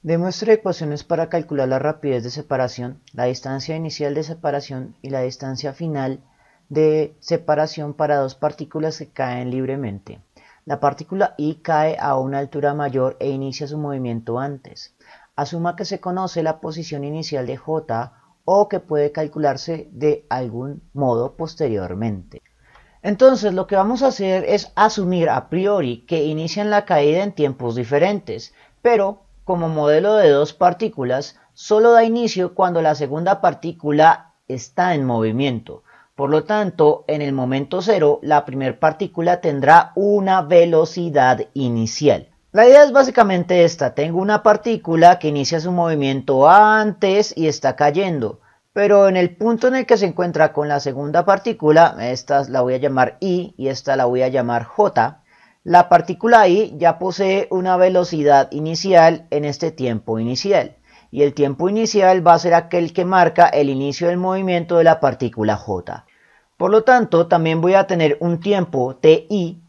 Demuestra ecuaciones para calcular la rapidez de separación, la distancia inicial de separación y la distancia final de separación para dos partículas que caen libremente. La partícula I cae a una altura mayor e inicia su movimiento antes. Asuma que se conoce la posición inicial de J o que puede calcularse de algún modo posteriormente. Entonces lo que vamos a hacer es asumir a priori que inician la caída en tiempos diferentes, pero como modelo de dos partículas solo da inicio cuando la segunda partícula está en movimiento. Por lo tanto, en el momento cero, la primera partícula tendrá una velocidad inicial. La idea es básicamente esta: tengo una partícula que inicia su movimiento antes y está cayendo. Pero en el punto en el que se encuentra con la segunda partícula, esta la voy a llamar I y esta la voy a llamar J, la partícula I ya posee una velocidad inicial en este tiempo inicial. Y el tiempo inicial va a ser aquel que marca el inicio del movimiento de la partícula J. Por lo tanto, también voy a tener un tiempo TI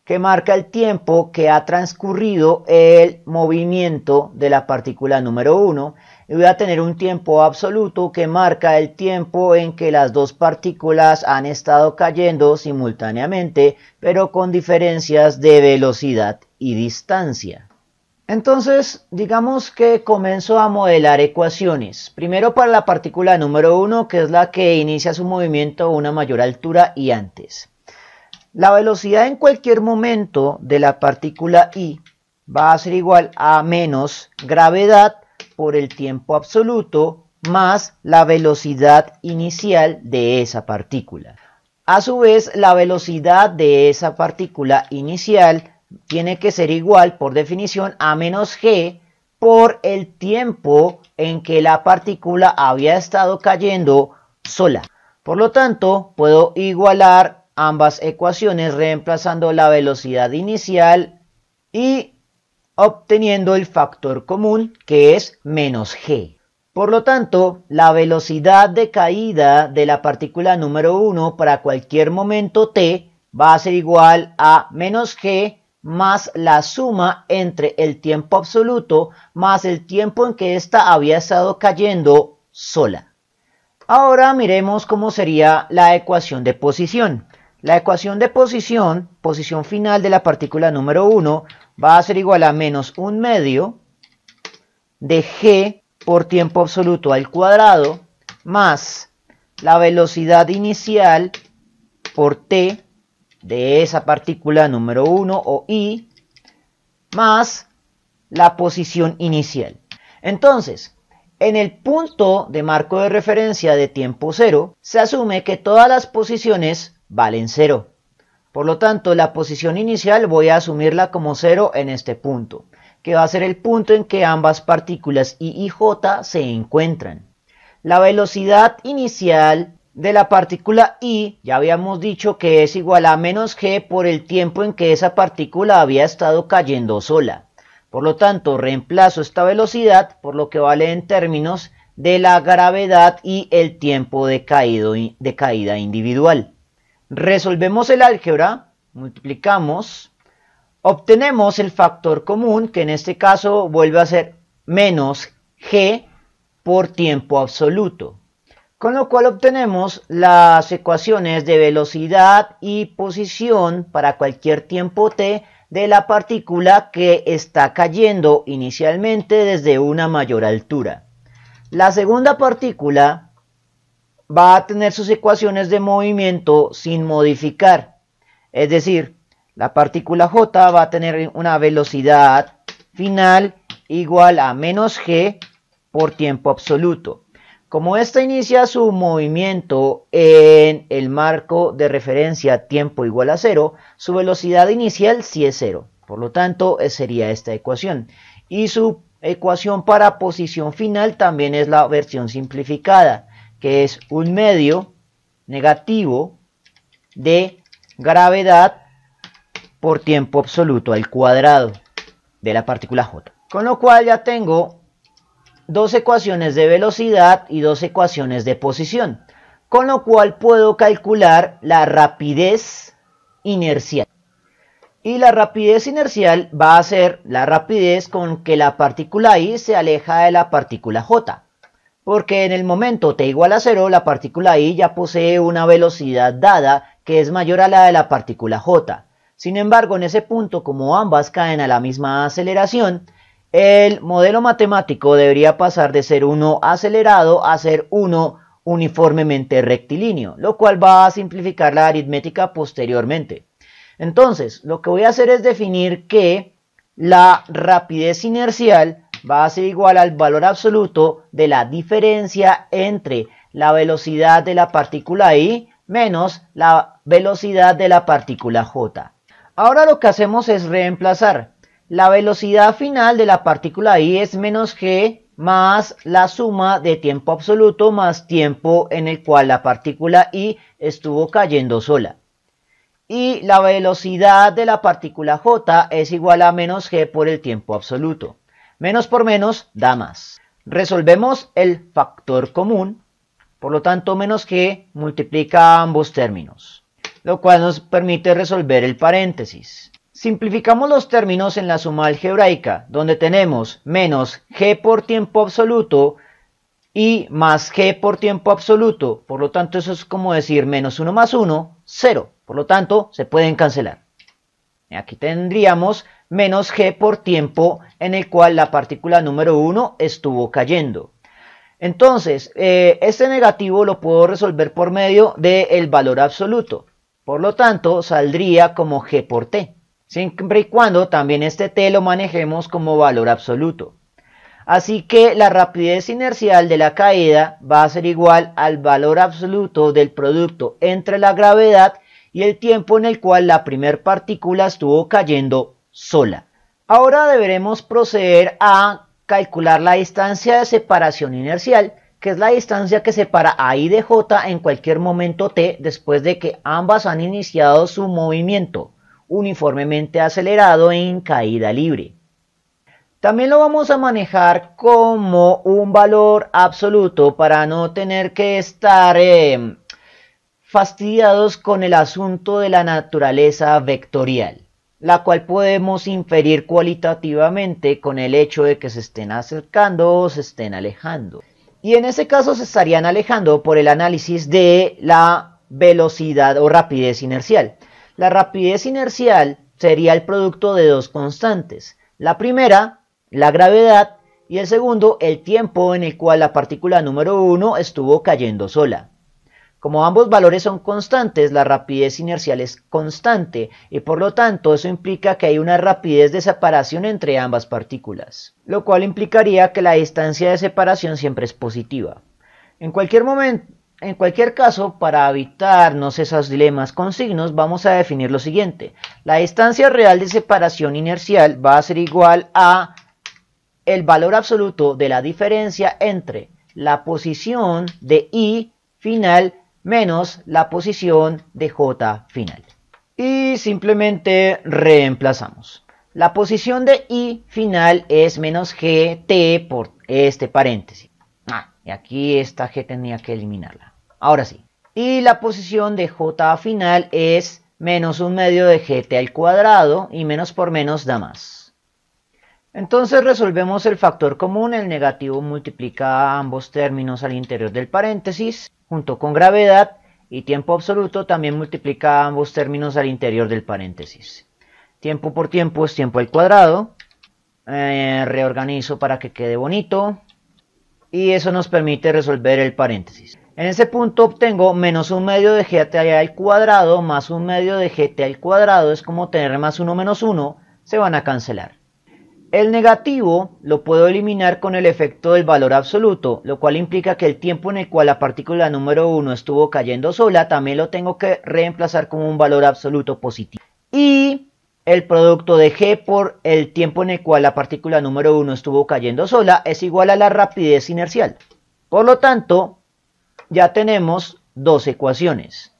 que marca el tiempo que ha transcurrido el movimiento de la partícula número 1, y voy a tener un tiempo absoluto que marca el tiempo en que las dos partículas han estado cayendo simultáneamente, pero con diferencias de velocidad y distancia. Entonces, digamos que comienzo a modelar ecuaciones. Primero para la partícula número 1, que es la que inicia su movimiento a una mayor altura y antes. La velocidad en cualquier momento de la partícula I va a ser igual a menos gravedad por el tiempo absoluto más la velocidad inicial de esa partícula. A su vez, la velocidad de esa partícula inicial tiene que ser igual, por definición, a menos g por el tiempo en que la partícula había estado cayendo sola. Por lo tanto, puedo igualar ambas ecuaciones reemplazando la velocidad inicial y obteniendo el factor común, que es menos g. Por lo tanto, la velocidad de caída de la partícula número 1 para cualquier momento t va a ser igual a menos g más la suma entre el tiempo absoluto más el tiempo en que ésta había estado cayendo sola. Ahora miremos cómo sería la ecuación de posición. La ecuación de posición final de la partícula número 1, va a ser igual a menos 1/2 de g por tiempo absoluto al cuadrado más la velocidad inicial por t de esa partícula número 1 o I más la posición inicial. Entonces, en el punto de marco de referencia de tiempo cero, se asume que todas las posiciones valen 0. Por lo tanto, la posición inicial voy a asumirla como 0 en este punto, que va a ser el punto en que ambas partículas I y J se encuentran. La velocidad inicial de la partícula I, ya habíamos dicho que es igual a menos g por el tiempo en que esa partícula había estado cayendo sola. Por lo tanto, reemplazo esta velocidad por lo que vale en términos de la gravedad y el tiempo de caída individual. Resolvemos el álgebra, multiplicamos, obtenemos el factor común, que en este caso vuelve a ser menos g por tiempo absoluto. Con lo cual obtenemos las ecuaciones de velocidad y posición para cualquier tiempo t de la partícula que está cayendo inicialmente desde una mayor altura. La segunda partícula va a tener sus ecuaciones de movimiento sin modificar. Es decir, la partícula J va a tener una velocidad final igual a menos g por tiempo absoluto. Como ésta inicia su movimiento en el marco de referencia tiempo igual a 0, su velocidad inicial sí es 0. Por lo tanto, sería esta ecuación. Y su ecuación para posición final también es la versión simplificada, que es 1/2 negativo de gravedad por tiempo absoluto al cuadrado de la partícula J. Con lo cual ya tengo dos ecuaciones de velocidad y dos ecuaciones de posición, con lo cual puedo calcular la rapidez inercial. Y la rapidez inercial va a ser la rapidez con que la partícula I se aleja de la partícula J. Porque en el momento t igual a 0, la partícula I ya posee una velocidad dada que es mayor a la de la partícula J. Sin embargo, en ese punto, como ambas caen a la misma aceleración, el modelo matemático debería pasar de ser 1 acelerado a ser 1 uniformemente rectilíneo, lo cual va a simplificar la aritmética posteriormente. Entonces, lo que voy a hacer es definir que la rapidez inercial va a ser igual al valor absoluto de la diferencia entre la velocidad de la partícula I menos la velocidad de la partícula J. Ahora lo que hacemos es reemplazar. La velocidad final de la partícula I es menos g más la suma de tiempo absoluto más tiempo en el cual la partícula I estuvo cayendo sola. Y la velocidad de la partícula J es igual a menos g por el tiempo absoluto. Menos por menos da más. Resolvemos el factor común, por lo tanto menos g multiplica ambos términos, lo cual nos permite resolver el paréntesis. Simplificamos los términos en la suma algebraica, donde tenemos menos g por tiempo absoluto y más g por tiempo absoluto. Por lo tanto, eso es como decir menos 1 más 1, 0. Por lo tanto, se pueden cancelar. Aquí tendríamos menos g por tiempo en el cual la partícula número 1 estuvo cayendo. Entonces, este negativo lo puedo resolver por medio del valor absoluto. Por lo tanto, saldría como g por t. Siempre y cuando también este t lo manejemos como valor absoluto. Así que la rapidez inercial de la caída va a ser igual al valor absoluto del producto entre la gravedad y el tiempo en el cual la primer partícula estuvo cayendo sola. Ahora deberemos proceder a calcular la distancia de separación inercial, que es la distancia que separa a I de J en cualquier momento t después de que ambas han iniciado su movimiento uniformemente acelerado en caída libre. También lo vamos a manejar como un valor absoluto para no tener que estar fastidiados con el asunto de la naturaleza vectorial, la cual podemos inferir cualitativamente con el hecho de que se estén acercando o se estén alejando. Y en ese caso se estarían alejando por el análisis de la velocidad o rapidez inercial. La rapidez inercial sería el producto de dos constantes. La primera, la gravedad, y el segundo, el tiempo en el cual la partícula número 1 estuvo cayendo sola. Como ambos valores son constantes, la rapidez inercial es constante y por lo tanto eso implica que hay una rapidez de separación entre ambas partículas, lo cual implicaría que la distancia de separación siempre es positiva. En cualquier caso, para evitarnos esos dilemas con signos, vamos a definir lo siguiente. La distancia real de separación inercial va a ser igual a el valor absoluto de la diferencia entre la posición de I final menos la posición de J final. Y simplemente reemplazamos. La posición de I final es menos GT por este paréntesis. Y aquí esta G tenía que eliminarla. Ahora sí. Y la posición de J final es menos un medio de GT al cuadrado y menos por menos da más. Entonces resolvemos el factor común. El negativo multiplica ambos términos al interior del paréntesis. Junto con gravedad y tiempo absoluto también multiplica ambos términos al interior del paréntesis. Tiempo por tiempo es tiempo al cuadrado. Reorganizo para que quede bonito. Y eso nos permite resolver el paréntesis. En ese punto obtengo menos un medio de gt al cuadrado más un medio de gt al cuadrado. Es como tener más 1 menos 1. Se van a cancelar. El negativo lo puedo eliminar con el efecto del valor absoluto, lo cual implica que el tiempo en el cual la partícula número 1 estuvo cayendo sola también lo tengo que reemplazar como un valor absoluto positivo. Y el producto de g por el tiempo en el cual la partícula número 1 estuvo cayendo sola es igual a la rapidez inercial. Por lo tanto, ya tenemos dos ecuaciones.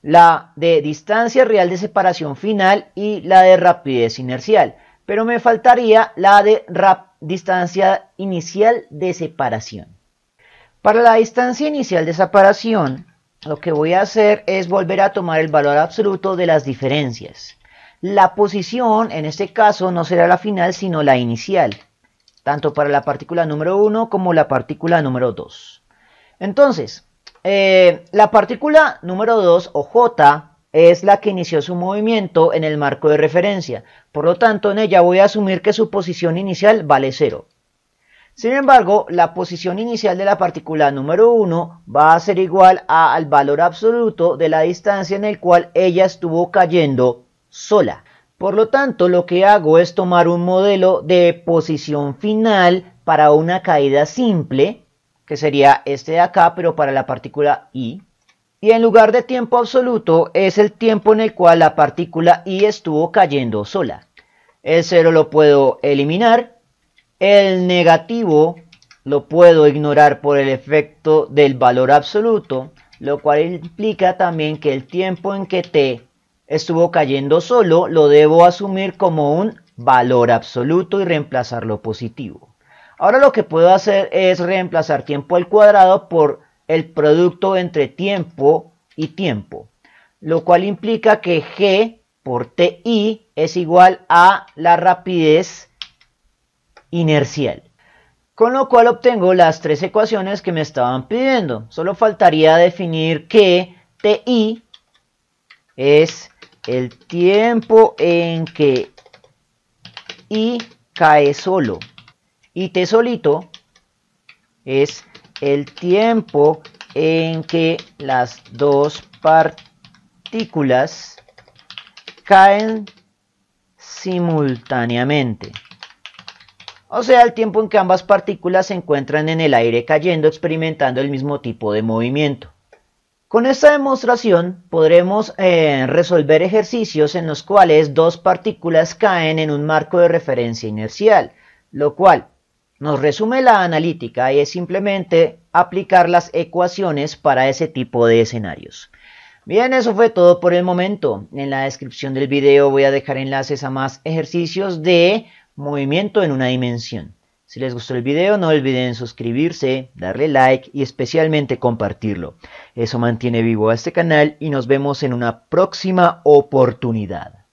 La de distancia real de separación final y la de rapidez inercial. Pero me faltaría la de distancia inicial de separación. Para la distancia inicial de separación, lo que voy a hacer es volver a tomar el valor absoluto de las diferencias. La posición en este caso no será la final sino la inicial, tanto para la partícula número 1 como la partícula número 2. Entonces, la partícula número 2 o J es la que inició su movimiento en el marco de referencia. Por lo tanto, en ella voy a asumir que su posición inicial vale 0. Sin embargo, la posición inicial de la partícula número 1 va a ser igual al valor absoluto de la distancia en el cual ella estuvo cayendo sola. Por lo tanto, lo que hago es tomar un modelo de posición final para una caída simple, que sería este de acá, pero para la partícula I. Y en lugar de tiempo absoluto, es el tiempo en el cual la partícula I estuvo cayendo sola. El 0 lo puedo eliminar. El negativo lo puedo ignorar por el efecto del valor absoluto, lo cual implica también que el tiempo en que T estuvo cayendo solo lo debo asumir como un valor absoluto y reemplazarlo positivo. Ahora lo que puedo hacer es reemplazar tiempo al cuadrado por el producto entre tiempo y tiempo, lo cual implica que G por TI es igual a la rapidez inercial. Con lo cual obtengo las tres ecuaciones que me estaban pidiendo. Solo faltaría definir que TI es el tiempo en que I cae solo y T solito es el tiempo en que las dos partículas caen simultáneamente. O sea, el tiempo en que ambas partículas se encuentran en el aire cayendo experimentando el mismo tipo de movimiento. Con esta demostración podremos resolver ejercicios en los cuales dos partículas caen en un marco de referencia inercial, lo cual nos resume la analítica y es simplemente aplicar las ecuaciones para ese tipo de escenarios. Bien, eso fue todo por el momento. En la descripción del video voy a dejar enlaces a más ejercicios de movimiento en una dimensión. Si les gustó el video, no olviden suscribirse, darle like y especialmente compartirlo. Eso mantiene vivo a este canal y nos vemos en una próxima oportunidad.